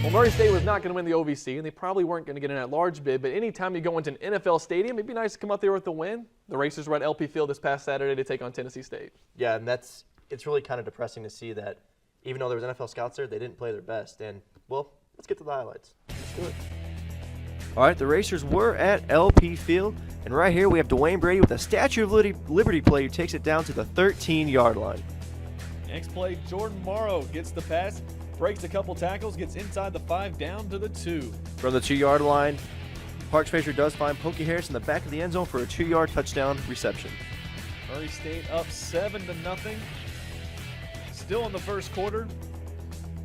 Well, Murray State was not going to win the OVC, and they probably weren't going to get an at-large bid, but anytime you go into an NFL stadium, it'd be nice to come out there with a win. The Racers were at LP Field this past Saturday to take on Tennessee State. Yeah, and it's really kind of depressing to see that even though there was NFL scouts there, they didn't play their best. And, well, let's get to the highlights. Let's do it. All right, the Racers were at LP Field, and right here we have Dwayne Brady with a Statue of Liberty play who takes it down to the 13-yard line. Next play, Jordan Morrow gets the pass, breaks a couple tackles, gets inside the 5, down to the 2. From the 2-yard line, Parks Frazier does find Pokey Harris in the back of the end zone for a 2-yard touchdown reception. Murray State up 7-0. Still in the first quarter.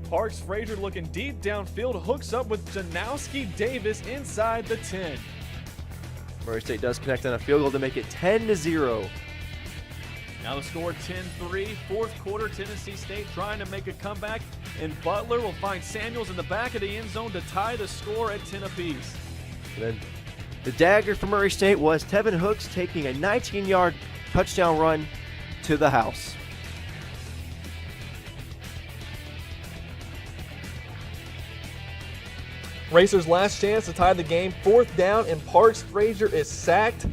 Parks Frazier looking deep downfield, hooks up with Janowski Davis inside the 10. Murray State does connect on a field goal to make it 10-0. Now the score 10-3, fourth quarter, Tennessee State trying to make a comeback, and Butler will find Samuels in the back of the end zone to tie the score at 10 apiece. And then the dagger for Murray State was Tevin Hooks taking a 19-yard touchdown run to the house. Racers' last chance to tie the game, 4th down, and Parks Frazier is sacked.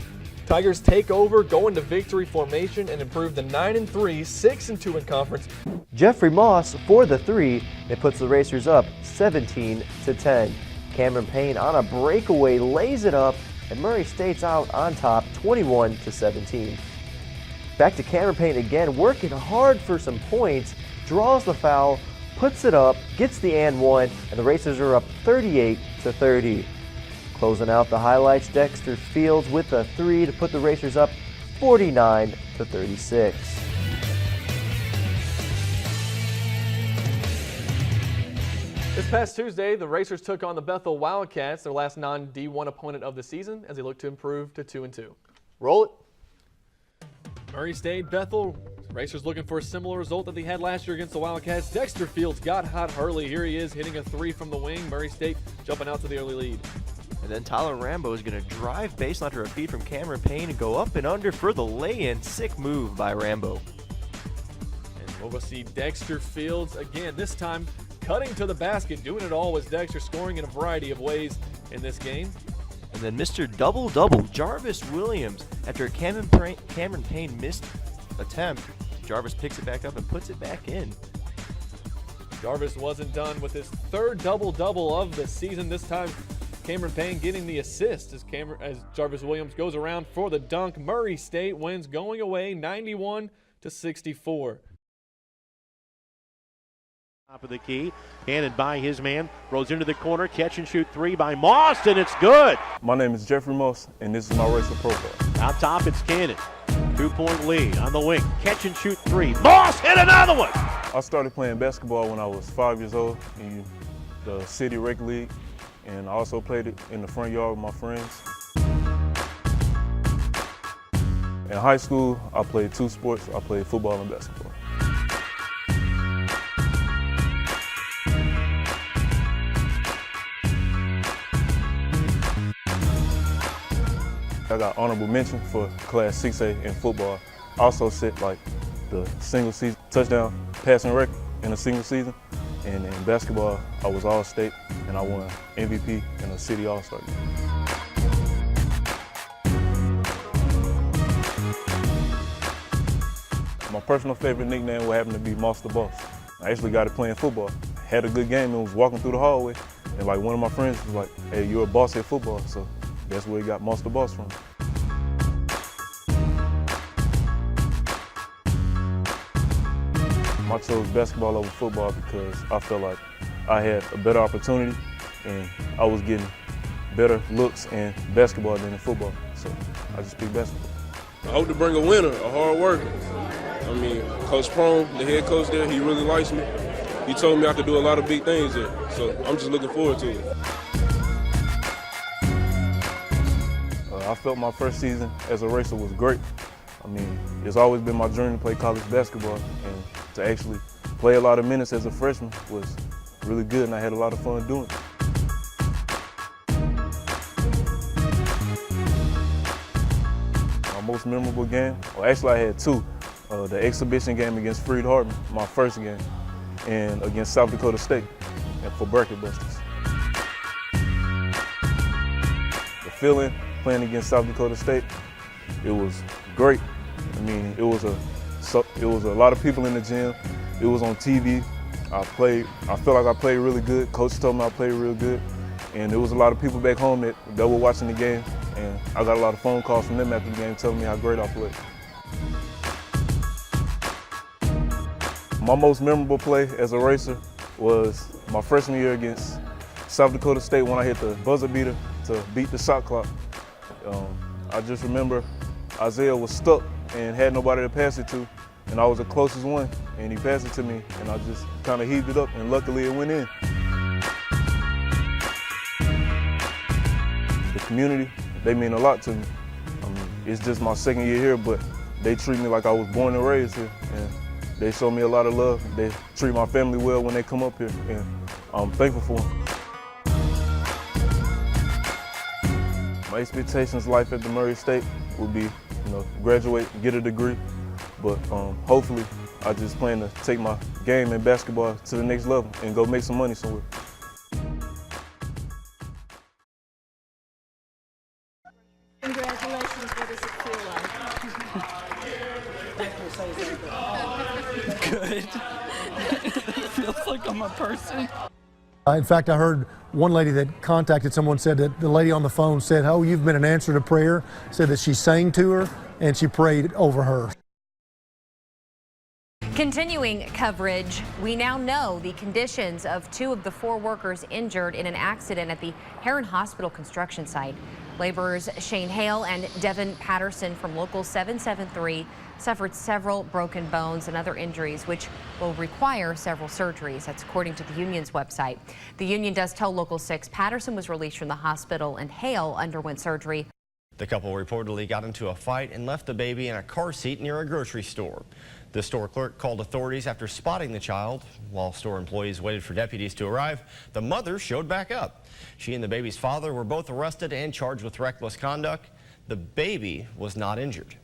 Tigers take over, go into victory formation, and improve to 9-3, 6-2 in conference. Jeffrey Moss for the 3. It puts the Racers up 17-10. Cameron Payne on a breakaway lays it up, and Murray State's out on top 21-17. Back to Cameron Payne again, working hard for some points, draws the foul, puts it up, gets the and 1, and the Racers are up 38-30. Closing out the highlights, Dexter Fields with a 3 to put the Racers up 49-36. This past Tuesday, the Racers took on the Bethel Wildcats, their last non-D1 opponent of the season, as they look to improve to 2-2. Roll it. Murray State, Bethel, Racers looking for a similar result that they had last year against the Wildcats. Dexter Fields got hot early. Here he is hitting a 3 from the wing. Murray State jumping out to the early lead. And then Tyler Rambo is going to drive baseline after a feed from Cameron Payne and go up and under for the lay-in. Sick move by Rambo. And we'll see Dexter Fields again, this time cutting to the basket. Doing it all was Dexter, scoring in a variety of ways in this game. And then Mr. Double-Double, Jarvis Williams. After a Cameron Payne missed attempt, Jarvis picks it back up and puts it back in. Jarvis wasn't done with his 3rd double-double of the season. This time, Cameron Payne getting the assist as Jarvis Williams goes around for the dunk. Murray State wins going away 91-64. Top of the key, handed by his man, rolls into the corner, catch and shoot 3 by Moss, and it's good. My name is Jeffrey Moss, and this is my Racer profile. Out top, it's Cannon. 2-point lead on the wing, catch and shoot 3. Moss hit another one. I started playing basketball when I was 5 years old in the City Rec League, and I also played it in the front yard with my friends. In high school, I played 2 sports. I played football and basketball. I got honorable mention for Class 6A in football. I also set like the single season touchdown passing record in a single season. And in basketball, I was All-State, and I won MVP in a City All-Star game. My personal favorite nickname would happen to be Moss the Boss. I actually got it playing football. Had a good game and was walking through the hallway, and like one of my friends was like, "Hey, you're a boss at football," so that's where he got Moss the Boss from. I chose basketball over football because I felt like I had a better opportunity and I was getting better looks in basketball than in football. So I just picked basketball. I hope to bring a winner, a hard worker. I mean, Coach Prone, the head coach there, he really likes me. He told me I could do a lot of big things there. So I'm just looking forward to it. I felt my first season as a Racer was great. I mean, it's always been my dream to play college basketball, and to actually play a lot of minutes as a freshman was really good, and I had a lot of fun doing it. My most memorable game, well, actually I had 2. The exhibition game against Freed Hartman, my first game. and against South Dakota State and for Bracket Busters. The feeling playing against South Dakota State, it was great. I mean, it was a lot of people in the gym. It was on TV. I felt like I played really good. Coach told me I played real good. And there was a lot of people back home that were watching the game. And I got a lot of phone calls from them after the game telling me how great I played. My most memorable play as a racer was my freshman year against South Dakota State when I hit the buzzer beater to beat the shot clock. I just remember Isaiah was stuck and had nobody to pass it to, and I was the closest one, and he passed it to me, and I just kind of heaved it up, and luckily it went in. The community, they mean a lot to me. It's just my second year here, but they treat me like I was born and raised here, and they show me a lot of love. They treat my family well when they come up here, and I'm thankful for them. My expectations life at the Murray State would be, graduate, get a degree, but hopefully I just plan to take my game in basketball to the next level and go make some money somewhere. Congratulations, what does it feel like? Good. It feels like I'm a person. In fact, I heard one lady that contacted someone said that the lady on the phone said, "Oh, you've been an answer to prayer," said that she sang to her and she prayed over her. Continuing coverage, we now know the conditions of 2 of the 4 workers injured in an accident at the Heron Hospital construction site. Laborers Shane Hale and Devin Patterson from Local 773 suffered several broken bones and other injuries, which will require several surgeries. That's according to the union's website. The union does tell Local 6 Patterson was released from the hospital and Hale underwent surgery. The couple reportedly got into a fight and left the baby in a car seat near a grocery store. The store clerk called authorities after spotting the child. While store employees waited for deputies to arrive, the mother showed back up. She and the baby's father were both arrested and charged with reckless conduct. The baby was not injured.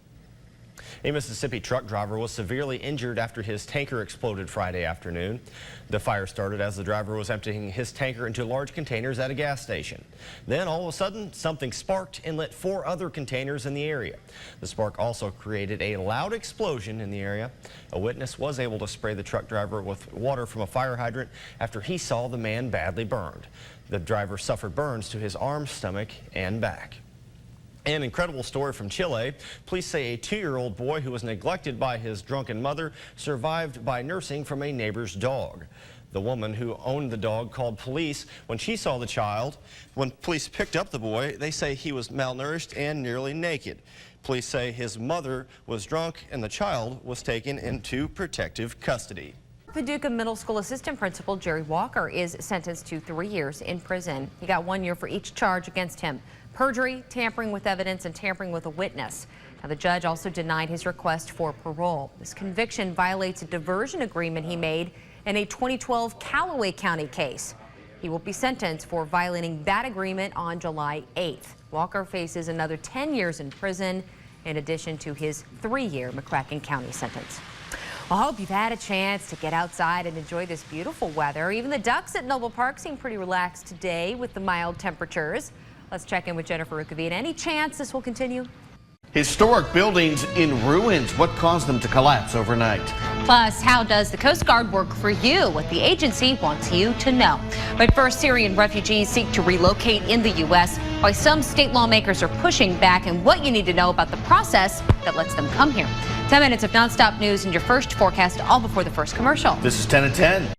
A Mississippi truck driver was severely injured after his tanker exploded Friday afternoon. The fire started as the driver was emptying his tanker into large containers at a gas station. Then all of a sudden, something sparked and lit 4 other containers in the area. The spark also created a loud explosion in the area. A witness was able to spray the truck driver with water from a fire hydrant after he saw the man badly burned. The driver suffered burns to his arm, stomach, and back. An incredible story from Chile. Police say a 2-year-old boy who was neglected by his drunken mother survived by nursing from a neighbor's dog. The woman who owned the dog called police when she saw the child. When police picked up the boy, they say he was malnourished and nearly naked. Police say his mother was drunk and the child was taken into protective custody. Paducah Middle School Assistant Principal Jerry Walker is sentenced to 3 years in prison. He got 1 year for each charge against him: perjury, tampering with evidence, and tampering with a witness. Now, the judge also denied his request for parole. This conviction violates a diversion agreement he made in a 2012 Callaway County case. He will be sentenced for violating that agreement on July 8th. Walker faces another 10 years in prison in addition to his 3-year McCracken County sentence. I hope you've had a chance to get outside and enjoy this beautiful weather. Even the ducks at Noble Park seem pretty relaxed today with the mild temperatures. Let's check in with Jennifer Rukavine. Any chance this will continue? Historic buildings in ruins. What caused them to collapse overnight? Plus, how does the Coast Guard work for you? What the agency wants you to know. But first, Syrian refugees seek to relocate in the U.S., why some state lawmakers are pushing back, and what you need to know about the process that lets them come here. 10 minutes of nonstop news and your first forecast all before the first commercial. This is 10 at 10.